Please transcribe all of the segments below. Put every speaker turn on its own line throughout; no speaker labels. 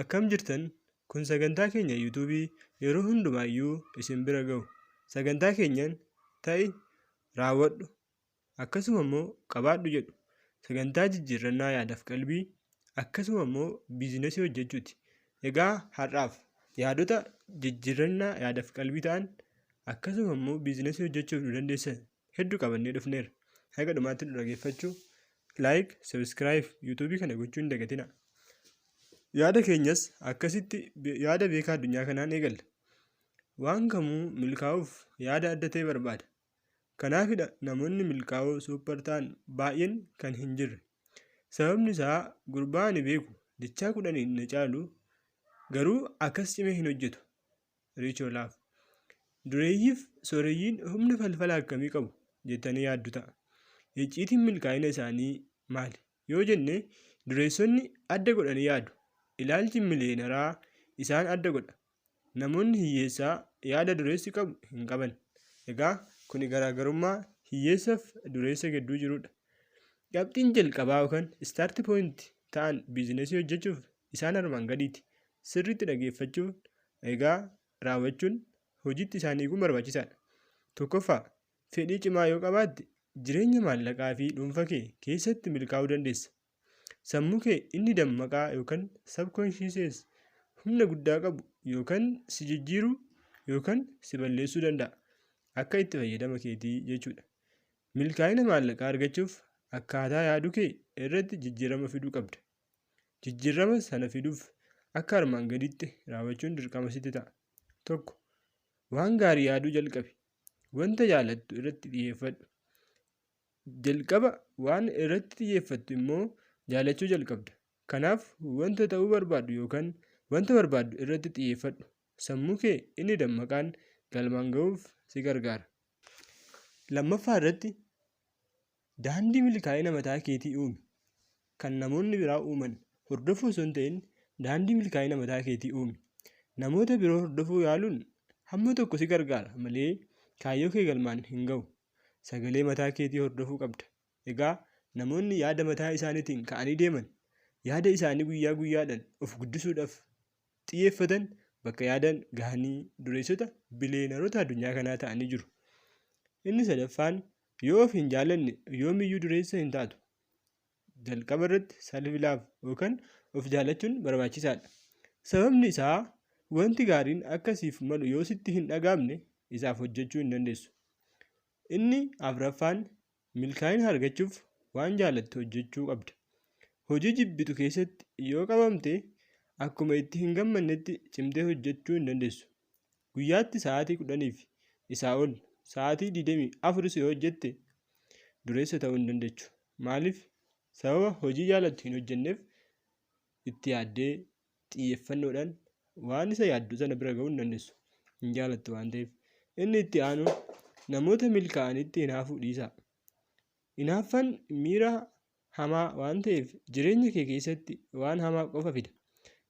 Akkam jirtan? Kun sagantaa keenya yuutuubii yeroo hundumaayyuu isin bira ga'u. Sagantaa keenyaan ta'i, raawwadhu, akkasuma immoo qabaadhu jedhu. Sagantaa jijjiirannaa yaadaaf qalbii akkasuma immoo biizinasii hojjechuuti. Egaa har'aaf yaadota jijjiirannaa yaadaaf qalbii ta'an akkasuma immoo biizinasii hojjechuuf nu dandeessan hedduu qabannee dhufneerra. Haga dhumaatti nu dhaggeeffachuu, laayik, sabiskiraayib yuutuubii kana gochuu hin dagatinaa. Yaada keenyas akkasitti yaada beekaa addunyaa kanaan eegalla. Waan kamuu milkaa'uuf yaada adda ta'e barbaada. Kanaafidha namoonni milkaa'oo suuppar ta'an baay'een kan hin jirre. Sababni isaa gurbaa ani beeku dachaa 10 na caalu garuu akkas cimee hin hojjetu. Riichoolaaf. Dureeyyiif sooreyyiin humna falfalaa akkamii qabu jettanii yaaddu ta'a. Icciitiin milkaa'ina isaanii maali? Yoo jenne dureessonni adda godhanii yaadu. Ilaalchi miliyooneraa isaan adda godha. Namoonni hiyyeessaa yaada dureessi qabu hin qaban. Egaa kuni garaagarummaa hiyyeessaaf dureessa gidduu jirudha. Qabxiin jalqabaa yookaan istaarti pooyinti ta'an biizinasii hojjechuuf isaan armaan gadiiti. Sirriitti dhaggeeffachuun egaa raawwachuun hojiitti isaanii kun barbaachisaadha. Tokkoffaa fedhii cimaa yoo qabaatte jireenya maallaqaa fi dhuunfaa kee keessatti milkaa'uu dandeessa. Sammuu kee inni dammaqaa yookaan sabkonshiisees humna guddaa qabu yookaan si jijjiiruu yookaan si balleessuu danda'a. Akka itti fayyadama keetii jechuudha. Milkaa'ina maallaqaa argachuuf akkaataa yaaduu kee irratti jijjiirama fiduu qabda. Jijjiirama sana fiduuf akka armaan gadiitti raawwachuun dirqama sitti ta'a. 1. Waan gaarii yaaduu jalqabi. Wanta jaalattu irratti xiyyeeffadhu. Jalqaba waan irratti xiyyeeffattu immoo jaalachuu jalqabda. Kanaaf wanta ta'uu barbaaddu yookaan wanta barbaaddu irratti xiyyeeffadhu. Sammuu kee inni dammaqaan galmaan ga'uuf si gargaara. Lammaffaa irratti daandii milkaa'ina mataa keetii uumi. Kan namoonni biraa uuman hordofuu osoo hin ta'in daandii milkaa'ina mataa keetii uumi. Namoota biroo hordofuu yaaluun hamma tokko si gargaara malee kaayyoo kee galmaan hin ga'u. Sagalee mataa keetii hordofuu qabda. Egaa namoonni yaada mataa isaaniitiin ka'anii deeman yaada isaanii guyyaa guyyaadhaan of guddisuudhaaf xiyyeeffatan bakka yaadan gahanii dureessota biliyoonaroota addunyaa kanaa ta'anii jiru. Inni sadaffaan yoo of hin jaalanne yoomiyyuu dureessa hin taatu. Jalqaba irratti salphilaaf yookaan of jaalachuun barbaachisaadha. Sababni isaa wanti gaariin akkasiif malu yoo sitti hin dhagaamne isaaf hojjechuu hin dandeessu. Inni afuraffaan milkaa'ina argachuuf waan jaalattu hojjechuu qabda. Hojii jibbitu keessatti yoo qabamte akkuma itti hin gammannetti cimtee hojjechuu hin dandeessu. Guyyaatti sa'aatii 10 fi isaa ol sa'aatii 24 yoo hojjette dureessa ta'uu hin dandeessu. Maaliif? Sababa hojii jaalattu hin hojjenneef itti yaaddee xiyyeeffannoodhaan waan isa yaaddu sana bira ga'uu hin dandeessu. Hin jaalattu waan ta'eef. Inni itti aanu namoota milkaa'anitti hinaafuu dhiisaa. Hinaaffaan miira hamaa waan ta'eef jireenya kee keessatti waan hamaa qofa fida.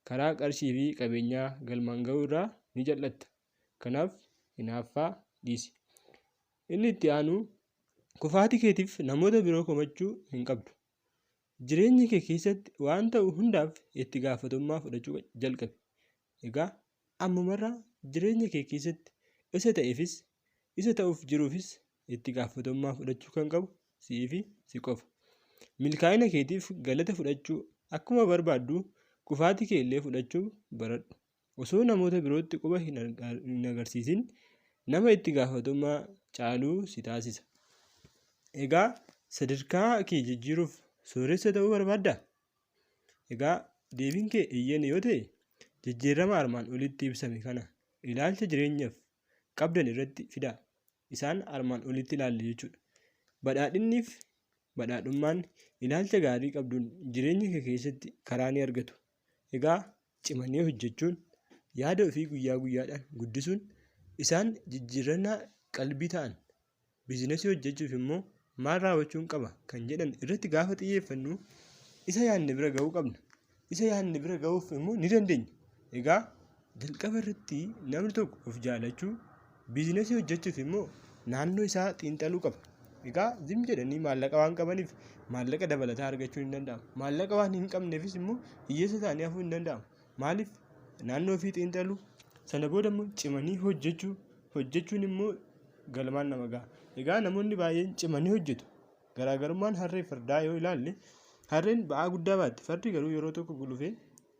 Karaa qarshii fi qabeenyaa galmaan ga'uu irraa ni jal'atta. Kanaaf hinaaffaa dhiisi. Inni itti aanu kufaatii keetiif namoota biroo komachuu hin qabdu. Jireenya kee keessatti waan ta'u hundaaf itti gaafatamummaa fudhachuu jalqabi. Egaa ammumarraa jireenya kee keessatti isa ta'eefis isa ta'uuf jiruufis itti gaafatamummaa fudhachuu kan qabu si'ii fi si qofa. Milkaa'ina keetiif galata fudhachuu akkuma barbaaddu kufaatii kee illee fudhachuu baradhu. Osoo namoota birootti quba hin agarsiisin nama itti gaafatamummaa caaluu si taasisa. Egaa sadarkaa kee jijjiiruuf sooressa ta'uu barbaaddaa? Egaa deebiin kee eeyyee yoo ta'e jijjiirama armaan olitti ibsame kana ilaalcha jireenyaaf qabdan irratti fidaa. Isaan armaan olitti ilaalle jechuudha. Badhaadhinniif badhaadhummaan ilaalcha gaarii qabduun jireenya kee keessatti karaa ni argatu. Egaa cimanii hojjechuun yaada ofii guyyaa guyyaadhaan guddisuun isaan jijjiirannaa qalbii ta'an. Biizinasii hojjechuuf immoo maal raawwachuun qaba kan jedhan irratti gaafa xiyyeeffannu isa yaadne bira ga'uu qabna. Isa yaadne bira ga'uuf immoo ni dandeenya. Egaa jalqaba irratti namni tokko of jaalachuu biizinasii hojjechuuf immoo naannoo isaa xiinxaluu qaba. Egaa zim jedhanii maallaqa waan qabaniif maallaqa dabalataa argachuun hin danda'amu. Maallaqa waan hin qabneefis immoo hiyyeessa ta'anii hafuu hin danda'amu. Maaliif naannoo ofii xiinxaluu sana booda immoo cimanii hojjechuun immoo galmaan nama gaha. Egaa namoonni baay'een cimanii hojjetu. Garaagarummaan harree fi fardaa yoo ilaalle harreen ba'aa guddaa baatti. Fardi garuu yeroo tokko gulufee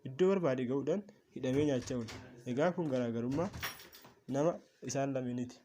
iddoo barbaade ga'uudhaan hidhamee nyaachaa oola. Egaa kun garaagarummaa nama isaan lameeniiti.